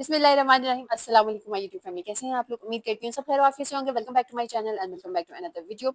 बिस्मिल्लाहिर्रहमानिर्रहीम। अस्सलाम वालेकुम माय यूट्यूब फैमिली, कैसे हैं आप लोग? उम्मीद करती हूँ सब खैर वाफियत से होंगे। Welcome back to my channel and welcome back to another video.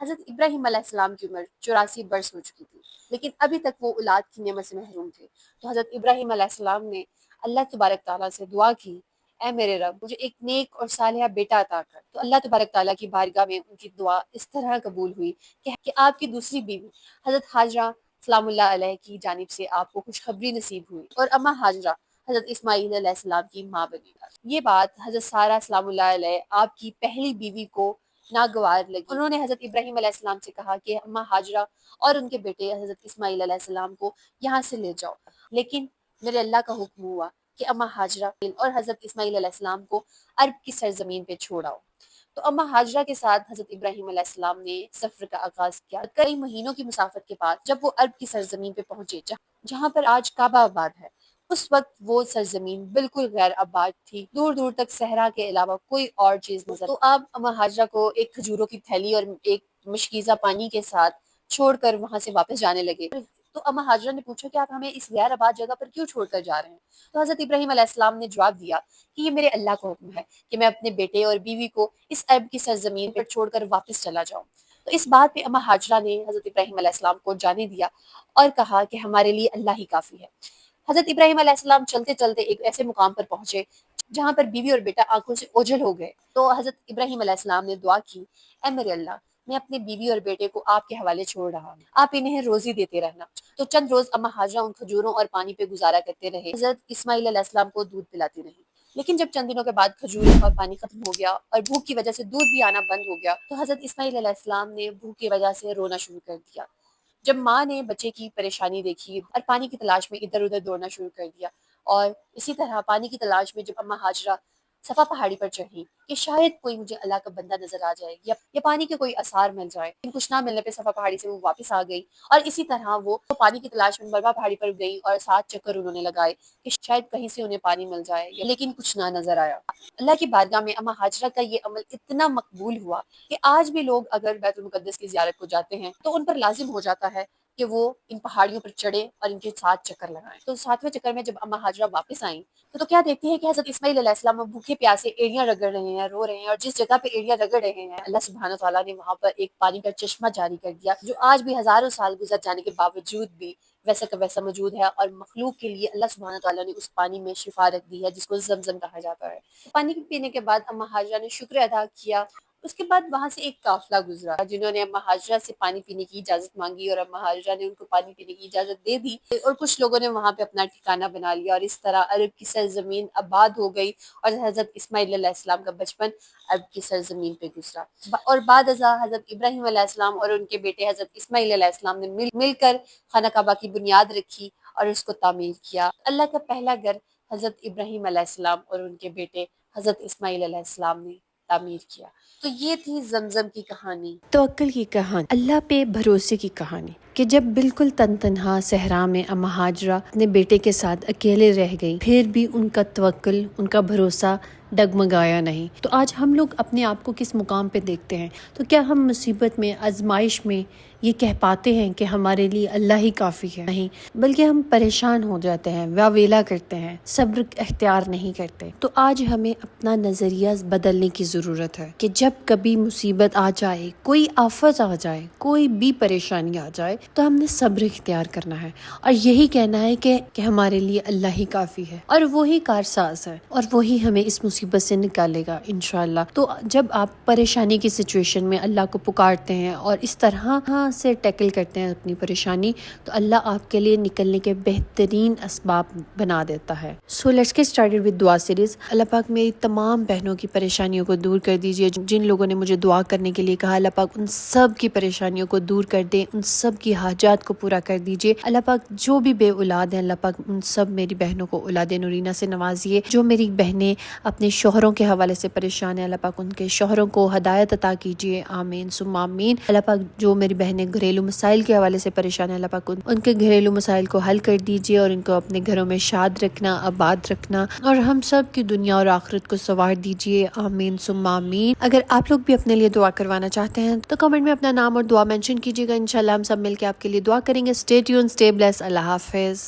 Hazrat Ibrahim अलैहिस्सलाम की उम्र 84 बरस हो चुकी थी, लेकिन अभी तक वो औलाद की नेमत से महरूम थे। तो हज़रत इब्राहीम अलैहिस्सलाम ने अल्लाह तबारक ताला से दुआ की, ऐ मेरे रब, मुझे एक नेक और सालिहा बेटा अता कर। तो अल्लाह तबारक ताला की बारगाह में उनकी दुआ इस तरह कबूल हुई कि आपकी दूसरी बीवी हज़रत हाजरा सलामुल्लाह अलैह की जानिब से आपको खुशखबरी नसीब हुई और अम्मा हाजरा हज़रत इस्माईल अलैहिस्सलाम की माँ बनी। ये बात हज़रत सारा सलामुल्लाह अलैह आपकी पहली बीवी को नागवार लगी। उन्होंने हज़रत इब्राहीम अलैहिस्सलाम से कहा कि अम्मा हाजरा और उनके बेटे हज़रत इस्माईल अलैहिस्सलाम को यहाँ से ले जाओ, लेकिन मेरे अल्लाह का हुक्म हुआ कि अम्मा हाजरा और हज़रत इस्माईल अलैहिस्सलाम को अरब की सरजमीन पे छोड़ आओ। तो अम्मा हाजरा के साथ हज़रत इब्राहीम अलैहिस्सलाम ने सफ़र का आगाज़ किया। कई महीनों की मुसाफत के बाद जब वो अरब की सरजमीन पे पहुंचे, जहाँ पर आज काबा आबाद है, उस वक्त वो सरजमीन बिल्कुल गैर आबाद थी। दूर दूर तक सहरा के अलावा कोई और चीज नजर। तो आप अम्मा हाजरा को एक खजूरों की थैली और एक मशकीज़ा पानी के साथ छोड़कर वहां से वापस जाने लगे। तो अम्मा हाजरा ने पूछा कि आप हमें इस गैर आबाद जगह पर क्यों छोड़कर जा रहे हैं? तो हजरत इब्राहीम अलैहिस्सलाम ने जवाब दिया कि ये मेरे अल्लाह का हुक्म है कि मैं अपने बेटे और बीवी को इस अरब की सरजमीन पर छोड़कर वापस चला जाऊं। तो इस बात पे अम्मा हाजरा ने हजरत इब्राहीम अलैहिस्सलाम को जाने दिया और कहा कि हमारे लिए अल्लाह ही काफी है। हजरत इब्राहीम अलैहिस्सलाम चलते चलते एक ऐसे मुकाम पर पहुंचे जहां पर बीवी और बेटा आंखों से ओझल हो गए। तो हजरत इब्राहीम अलैहिस्सलाम ने दुआ की, ऐ मेरे अल्लाह, मैं अपने बीवी और बेटे को आपके हवाले छोड़ रहा हूँ, आप इन्हें रोजी देते रहना। तो चंद रोज अम्मा हाजरा उन खजूरों और पानी पे गुजारा करते रहे। हजरत इस्माईल अलैहिस्सलाम को दूध पिलाती रही। लेकिन जब चंद दिनों के बाद खजूरें और पानी खत्म हो गया और भूख की वजह से दूध भी आना बंद हो गया, तो हजरत इस्माईल अलैहिस्सलाम ने भूख की वजह से रोना शुरू कर दिया। जब माँ ने बच्चे की परेशानी देखी और पानी की तलाश में इधर उधर दौड़ना शुरू कर दिया, और इसी तरह पानी की तलाश में जब अम्मा हाजरा सफा पहाड़ी पर चढ़ी कि शायद कोई मुझे अल्लाह का बंदा नजर आ जाए या पानी के कोई आसार मिल जाए, लेकिन कुछ ना मिलने पे सफा पहाड़ी से वो वापस आ गई। और इसी तरह वो पानी की तलाश में मरवा पहाड़ी पर गई और 7 चक्कर उन्होंने लगाए कि शायद कहीं से उन्हें पानी मिल जाए, लेकिन कुछ ना नजर आया। अल्लाह की बारगाह में अम्मा हाजरा का ये अमल इतना मकबूल हुआ कि आज भी लोग अगर बैतुल मुकद्दस की ज़ियारत को जाते हैं तो उन पर लाजिम हो जाता है कि वो इन पहाड़ियों पर चढ़े और इनके 7 चक्कर लगाएं। तो 7वें चक्कर में जब अम्मा हाजरा वापस आई तो क्या देखती है कि हजरत इस्माईल अलैहिस्सलाम भूखे प्यासे एड़ियां रगड़ रहे हैं, रो रहे हैं, और जिस जगह पे एड़ियां रगड़ रहे हैं अल्लाह सुब्हानो तआला ने वहां पर एक पानी का चश्मा जारी कर दिया, जो आज भी हजारों साल गुजर जाने के बावजूद भी वैसा का वैसा मौजूद है। और मखलूक के लिए अल्लाह सुब्हानो तआला ने उस पानी में शिफा रख दी है, जिसको जमजम कहा जाता है। पानी पीने के बाद अम्मा हाजरा ने शुक्र अदा किया। उसके बाद वहां से एक काफिला गुजरा जिन्होंने अम्मा हाजरा से पानी पीने की इजाजत मांगी और अम्मा हाजरा ने उनको पानी पीने की इजाजत दे दी, और कुछ लोगों ने वहां पे अपना ठिकाना बना लिया, और इस तरह अरब की सरजमीन आबाद हो गई और हजरत इस्माईल अलैहिस्सलाम का बचपन अरब की सरजमीन पे गुजरा। और बाद अज़ा हजरत इब्राहीम अलैहिस्सलाम और उनके बेटे हजरत इस्माईल अलैहिस्सलाम ने मिलकर खाना काबा की बुनियाद रखी और उसको तामीर किया। अल्लाह का पहला घर हजरत इब्राहीम अलैहिस्सलाम और उनके बेटे हजरत इस्माईल अलैहिस्सलाम ने तामीर किया। तो ये थी जमजम की कहानी, तवक्कुल की कहानी, अल्लाह पे भरोसे की कहानी, कि जब बिल्कुल तनहा सहरा में अम्मा हाजरा अपने बेटे के साथ अकेले रह गई, फिर भी उनका तवक्कुल, उनका भरोसा डगमगाया नहीं। तो आज हम लोग अपने आप को किस मुकाम पे देखते हैं? तो क्या हम मुसीबत में, आजमाइश में ये कह पाते हैं कि हमारे लिए अल्लाह ही काफ़ी है? नहीं, बल्कि हम परेशान हो जाते हैं, वावेला करते हैं, सब्र अख्तियार नहीं करते। तो आज हमें अपना नज़रिया बदलने की ज़रूरत है कि जब कभी मुसीबत आ जाए, कोई आफत आ जाए, कोई भी परेशानी आ जाए, तो हमने सब्र इख्तियार करना है और यही कहना है कि हमारे लिए अल्लाह ही काफ़ी है और वही कारसाज है और वही हमें इस मुसीबत से निकालेगा इंशाअल्लाह। तो जब आप परेशानी की सिचुएशन में अल्लाह को पुकारते हैं और इस तरह से टैकल करते हैं अपनी परेशानी, तो अल्लाह आपके लिए निकलने के बेहतरीन असबाब बना देता है। So let's get started with दुआ सीरीज। अल्लाह पाक मेरी तमाम बहनों की परेशानियों को दूर कर दीजिए। जिन लोगों ने मुझे दुआ करने के लिए कहा, अल्लाह पाक उन सब की परेशानियों को दूर कर दे, उन सब की हाजात को पूरा कर दीजिए। अल्लाह पाक जो भी बे औलाद हैं, अल्लाह पाक उन सब मेरी बहनों को औलाद नूरीना से नवाजिए। जो मेरी बहनें अपने शोहरों के हवाले से परेशान है, अल्लाह पाक उनके शोहरों को हदायत अता कीजिए, आमीन सुम्मा आमीन। अल्लाह पाक जो मेरी बहनें घरेलू मसाइल के हवाले से परेशान है, अल्लाह पाक उनके घरेलू मसाइल को हल कर दीजिए और उनको अपने घरों में शाद रखना, आबाद रखना, और हम सब की दुनिया और आखिरत को संवार दीजिए, आमीन सुम्मा आमीन। अगर आप लोग भी अपने लिए दुआ करवाना चाहते हैं तो कमेंट में अपना नाम और दुआ मेंशन कीजिएगा। इंशाल्लाह हम सब मिलकर आपके लिए दुआ करेंगे। स्टे ट्यून, स्टे ब्लेस, अल्लाह हाफिज।